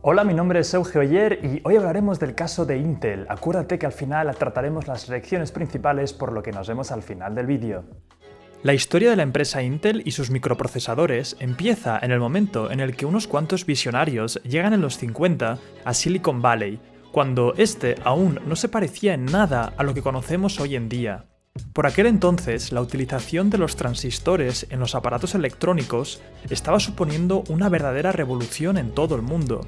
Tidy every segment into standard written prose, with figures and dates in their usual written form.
Hola, mi nombre es Sergio Oyer y hoy hablaremos del caso de Intel. Acuérdate que al final trataremos las lecciones principales, por lo que nos vemos al final del vídeo. La historia de la empresa Intel y sus microprocesadores empieza en el momento en el que unos cuantos visionarios llegan en los 50 a Silicon Valley, cuando este aún no se parecía en nada a lo que conocemos hoy en día. Por aquel entonces, la utilización de los transistores en los aparatos electrónicos estaba suponiendo una verdadera revolución en todo el mundo.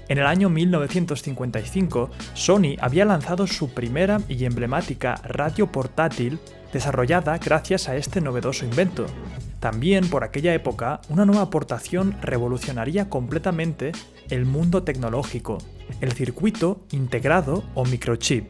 En el año 1955, Sony había lanzado su primera y emblemática radio portátil desarrollada gracias a este novedoso invento. También por aquella época, una nueva aportación revolucionaría completamente el mundo tecnológico: el circuito integrado o microchip.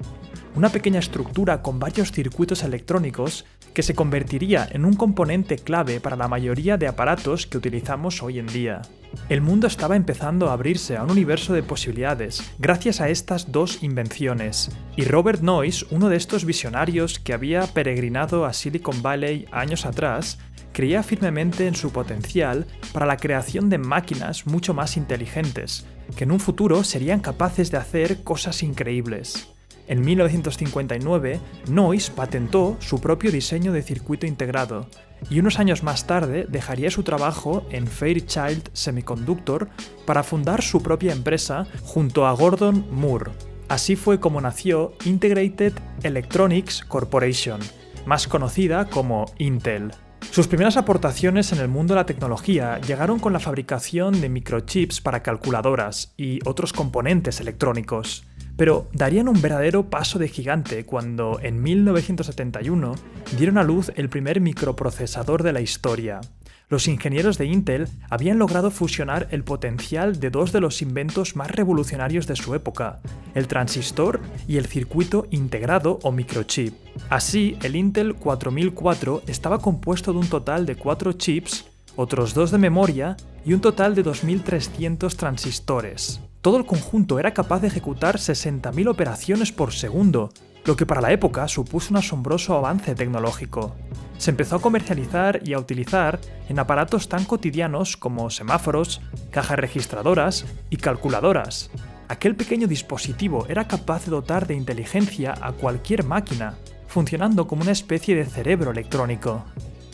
Una pequeña estructura con varios circuitos electrónicos que se convertiría en un componente clave para la mayoría de aparatos que utilizamos hoy en día. El mundo estaba empezando a abrirse a un universo de posibilidades gracias a estas dos invenciones, y Robert Noyce, uno de estos visionarios que había peregrinado a Silicon Valley años atrás, creía firmemente en su potencial para la creación de máquinas mucho más inteligentes, que en un futuro serían capaces de hacer cosas increíbles. En 1959, Noyce patentó su propio diseño de circuito integrado, y unos años más tarde dejaría su trabajo en Fairchild Semiconductor para fundar su propia empresa junto a Gordon Moore. Así fue como nació Integrated Electronics Corporation, más conocida como Intel. Sus primeras aportaciones en el mundo de la tecnología llegaron con la fabricación de microchips para calculadoras y otros componentes electrónicos, pero darían un verdadero paso de gigante cuando en 1971 dieron a luz el primer microprocesador de la historia. Los ingenieros de Intel habían logrado fusionar el potencial de dos de los inventos más revolucionarios de su época: el transistor y el circuito integrado o microchip. Así, el Intel 4004 estaba compuesto de un total de 4 chips, otros 2 de memoria y un total de 2300 transistores. Todo el conjunto era capaz de ejecutar 60.000 operaciones por segundo, lo que para la época supuso un asombroso avance tecnológico. Se empezó a comercializar y a utilizar en aparatos tan cotidianos como semáforos, cajas registradoras y calculadoras. Aquel pequeño dispositivo era capaz de dotar de inteligencia a cualquier máquina, funcionando como una especie de cerebro electrónico.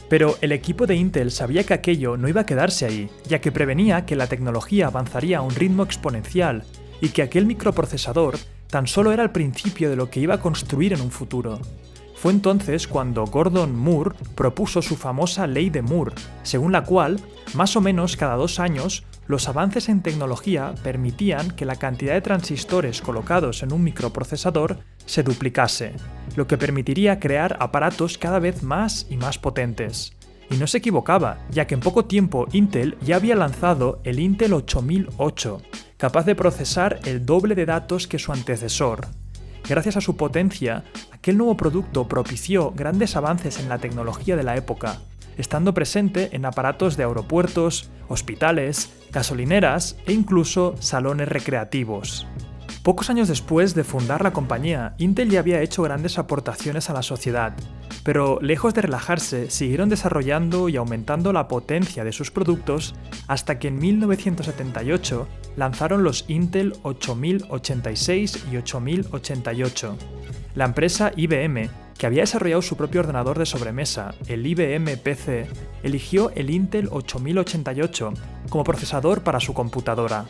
Pero el equipo de Intel sabía que aquello no iba a quedarse ahí, ya que prevenía que la tecnología avanzaría a un ritmo exponencial y que aquel microprocesador tan solo era el principio de lo que iba a construir en un futuro. Fue entonces cuando Gordon Moore propuso su famosa ley de Moore, según la cual, más o menos cada 2 años, los avances en tecnología permitían que la cantidad de transistores colocados en un microprocesador se duplicase, lo que permitiría crear aparatos cada vez más y más potentes. Y no se equivocaba, ya que en poco tiempo Intel ya había lanzado el Intel 8008, capaz de procesar el doble de datos que su antecesor. Gracias a su potencia, aquel nuevo producto propició grandes avances en la tecnología de la época, estando presente en aparatos de aeropuertos, hospitales, gasolineras e incluso salones recreativos. Pocos años después de fundar la compañía, Intel ya había hecho grandes aportaciones a la sociedad, pero lejos de relajarse, siguieron desarrollando y aumentando la potencia de sus productos hasta que en 1978 lanzaron los Intel 8086 y 8088. La empresa IBM, que había desarrollado su propio ordenador de sobremesa, el IBM PC, eligió el Intel 8088 como procesador para su computadora.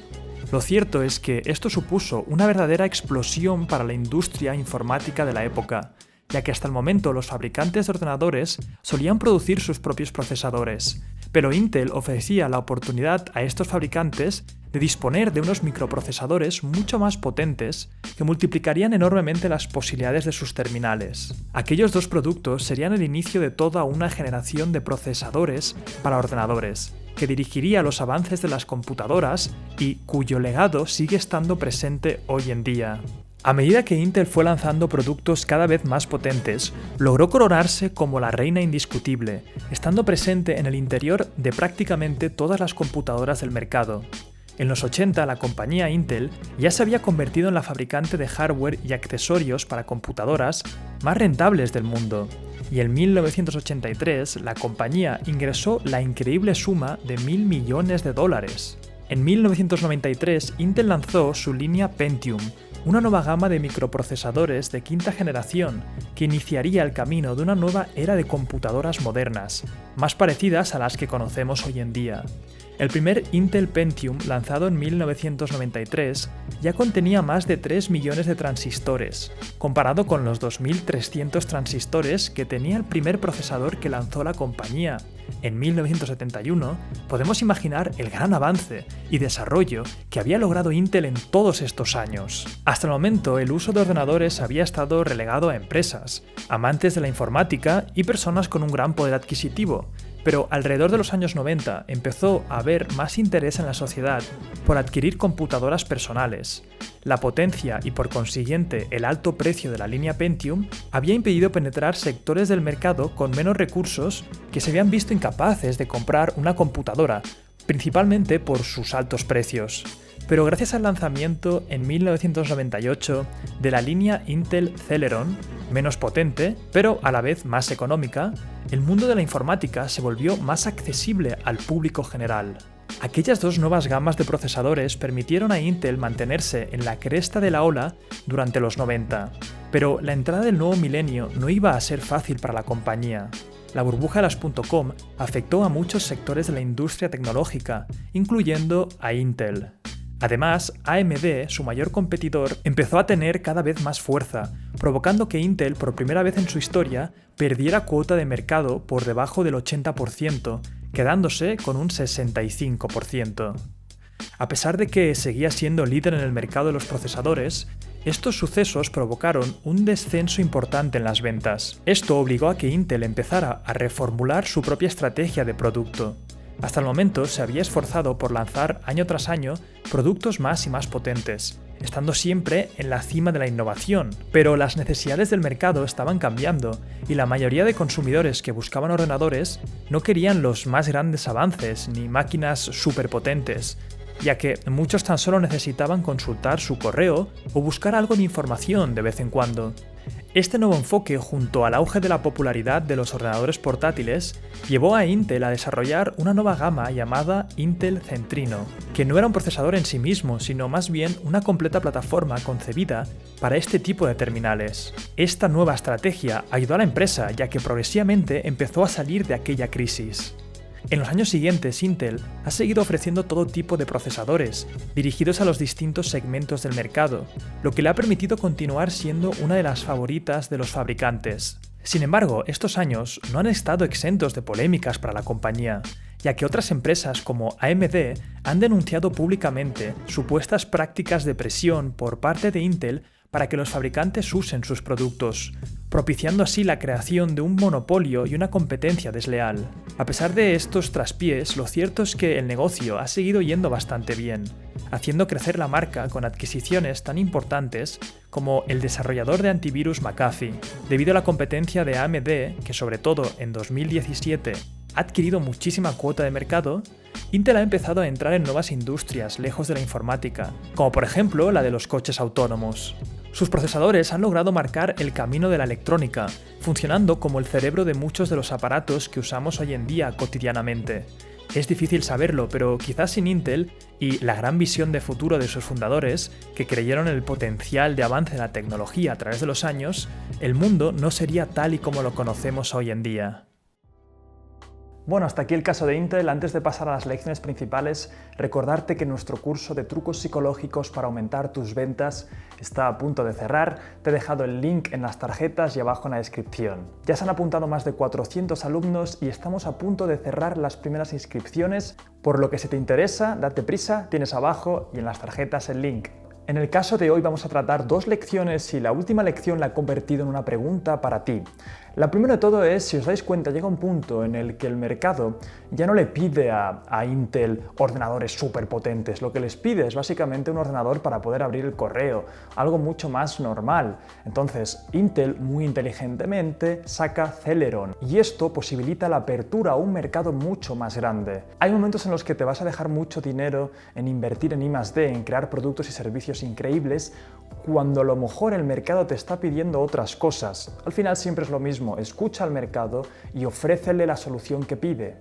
Lo cierto es que esto supuso una verdadera explosión para la industria informática de la época, ya que hasta el momento los fabricantes de ordenadores solían producir sus propios procesadores, pero Intel ofrecía la oportunidad a estos fabricantes de disponer de unos microprocesadores mucho más potentes que multiplicarían enormemente las posibilidades de sus terminales. Aquellos dos productos serían el inicio de toda una generación de procesadores para ordenadores, que dirigiría los avances de las computadoras y cuyo legado sigue estando presente hoy en día. A medida que Intel fue lanzando productos cada vez más potentes, logró coronarse como la reina indiscutible, estando presente en el interior de prácticamente todas las computadoras del mercado. En los 80, la compañía Intel ya se había convertido en la fabricante de hardware y accesorios para computadoras más rentables del mundo, y en 1983 la compañía ingresó la increíble suma de $1.000 millones. En 1993, Intel lanzó su línea Pentium, una nueva gama de microprocesadores de quinta generación que iniciaría el camino de una nueva era de computadoras modernas, más parecidas a las que conocemos hoy en día. El primer Intel Pentium, lanzado en 1993, ya contenía más de 3 millones de transistores, comparado con los 2.300 transistores que tenía el primer procesador que lanzó la compañía. En 1971, podemos imaginar el gran avance y desarrollo que había logrado Intel en todos estos años. Hasta el momento, el uso de ordenadores había estado relegado a empresas, amantes de la informática y personas con un gran poder adquisitivo. Pero alrededor de los años 90 empezó a haber más interés en la sociedad por adquirir computadoras personales. La potencia y por consiguiente el alto precio de la línea Pentium había impedido penetrar sectores del mercado con menos recursos que se habían visto incapaces de comprar una computadora, principalmente por sus altos precios. Pero gracias al lanzamiento en 1998 de la línea Intel Celeron, menos potente, pero a la vez más económica, el mundo de la informática se volvió más accesible al público general. Aquellas dos nuevas gamas de procesadores permitieron a Intel mantenerse en la cresta de la ola durante los 90, pero la entrada del nuevo milenio no iba a ser fácil para la compañía. La burbuja de las .com afectó a muchos sectores de la industria tecnológica, incluyendo a Intel. Además, AMD, su mayor competidor, empezó a tener cada vez más fuerza, provocando que Intel, por primera vez en su historia, perdiera cuota de mercado por debajo del 80%, quedándose con un 65%. A pesar de que seguía siendo líder en el mercado de los procesadores, estos sucesos provocaron un descenso importante en las ventas. Esto obligó a que Intel empezara a reformular su propia estrategia de producto. Hasta el momento se había esforzado por lanzar año tras año productos más y más potentes, estando siempre en la cima de la innovación, pero las necesidades del mercado estaban cambiando y la mayoría de consumidores que buscaban ordenadores no querían los más grandes avances ni máquinas superpotentes, ya que muchos tan solo necesitaban consultar su correo o buscar algo de información de vez en cuando. Este nuevo enfoque, junto al auge de la popularidad de los ordenadores portátiles, llevó a Intel a desarrollar una nueva gama llamada Intel Centrino, que no era un procesador en sí mismo, sino más bien una completa plataforma concebida para este tipo de terminales. Esta nueva estrategia ayudó a la empresa, ya que progresivamente empezó a salir de aquella crisis. En los años siguientes, Intel ha seguido ofreciendo todo tipo de procesadores, dirigidos a los distintos segmentos del mercado, lo que le ha permitido continuar siendo una de las favoritas de los fabricantes. Sin embargo, estos años no han estado exentos de polémicas para la compañía, ya que otras empresas como AMD han denunciado públicamente supuestas prácticas de presión por parte de Intel para que los fabricantes usen sus productos, propiciando así la creación de un monopolio y una competencia desleal. A pesar de estos traspiés, lo cierto es que el negocio ha seguido yendo bastante bien, haciendo crecer la marca con adquisiciones tan importantes como el desarrollador de antivirus McAfee. Debido a la competencia de AMD, que sobre todo en 2017 ha adquirido muchísima cuota de mercado, Intel ha empezado a entrar en nuevas industrias lejos de la informática, como por ejemplo la de los coches autónomos. Sus procesadores han logrado marcar el camino de la electrónica, funcionando como el cerebro de muchos de los aparatos que usamos hoy en día cotidianamente. Es difícil saberlo, pero quizás sin Intel y la gran visión de futuro de sus fundadores, que creyeron en el potencial de avance de la tecnología a través de los años, el mundo no sería tal y como lo conocemos hoy en día. Bueno, hasta aquí el caso de Intel. Antes de pasar a las lecciones principales, recordarte que nuestro curso de trucos psicológicos para aumentar tus ventas está a punto de cerrar. Te he dejado el link en las tarjetas y abajo en la descripción. Ya se han apuntado más de 400 alumnos y estamos a punto de cerrar las primeras inscripciones, por lo que si te interesa, date prisa, tienes abajo y en las tarjetas el link. En el caso de hoy vamos a tratar dos lecciones y la última lección la he convertido en una pregunta para ti. La primera de todo es, si os dais cuenta, llega un punto en el que el mercado ya no le pide a Intel ordenadores súper potentes. Lo que les pide es básicamente un ordenador para poder abrir el correo, algo mucho más normal. Entonces, Intel muy inteligentemente saca Celeron y esto posibilita la apertura a un mercado mucho más grande. Hay momentos en los que te vas a dejar mucho dinero en invertir en I+D, en crear productos y servicios increíbles, cuando a lo mejor el mercado te está pidiendo otras cosas. Al final siempre es lo mismo, escucha al mercado y ofrécele la solución que pide.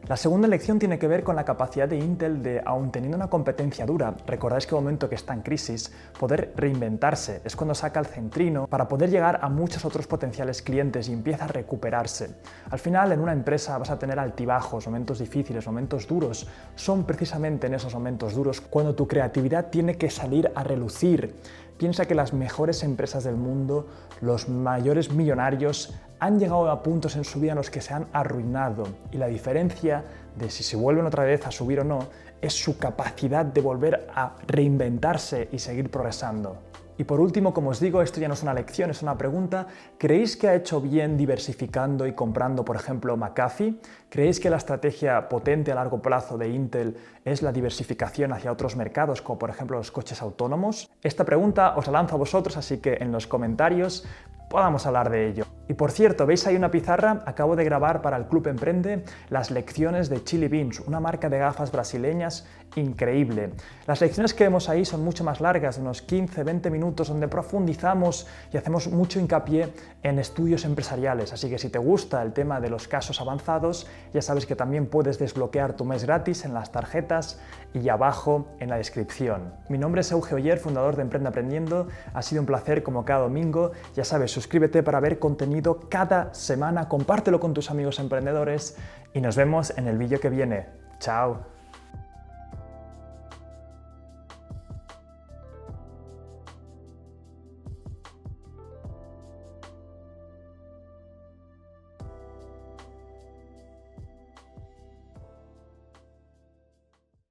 La segunda lección tiene que ver con la capacidad de Intel de, aun teniendo una competencia dura, recordáis que el momento que está en crisis, poder reinventarse. Es cuando saca el centrino para poder llegar a muchos otros potenciales clientes y empieza a recuperarse. Al final, en una empresa vas a tener altibajos, momentos difíciles, momentos duros. Son precisamente en esos momentos duros cuando tu creatividad tiene que salir a relucir. Piensa que las mejores empresas del mundo, los mayores millonarios, han llegado a puntos en su vida en los que se han arruinado, y la diferencia de si se vuelven otra vez a subir o no es su capacidad de volver a reinventarse y seguir progresando. Y por último, como os digo, esto ya no es una lección, es una pregunta. ¿Creéis que ha hecho bien diversificando y comprando, por ejemplo, McAfee? ¿Creéis que la estrategia potente a largo plazo de Intel es la diversificación hacia otros mercados, como por ejemplo los coches autónomos? Esta pregunta os la lanzo a vosotros, así que en los comentarios podamos hablar de ello. Y por cierto, ¿veis ahí una pizarra? Acabo de grabar para el Club Emprende las lecciones de Chili Beans, una marca de gafas brasileñas increíble. Las lecciones que vemos ahí son mucho más largas, de unos 15-20 minutos, donde profundizamos y hacemos mucho hincapié en estudios empresariales. Así que si te gusta el tema de los casos avanzados, ya sabes que también puedes desbloquear tu mes gratis en las tarjetas y abajo en la descripción. Mi nombre es Euge Oller, fundador de Emprende Aprendiendo. Ha sido un placer como cada domingo. Ya sabes, suscríbete para ver contenido cada semana, compártelo con tus amigos emprendedores y nos vemos en el vídeo que viene. ¡Chao!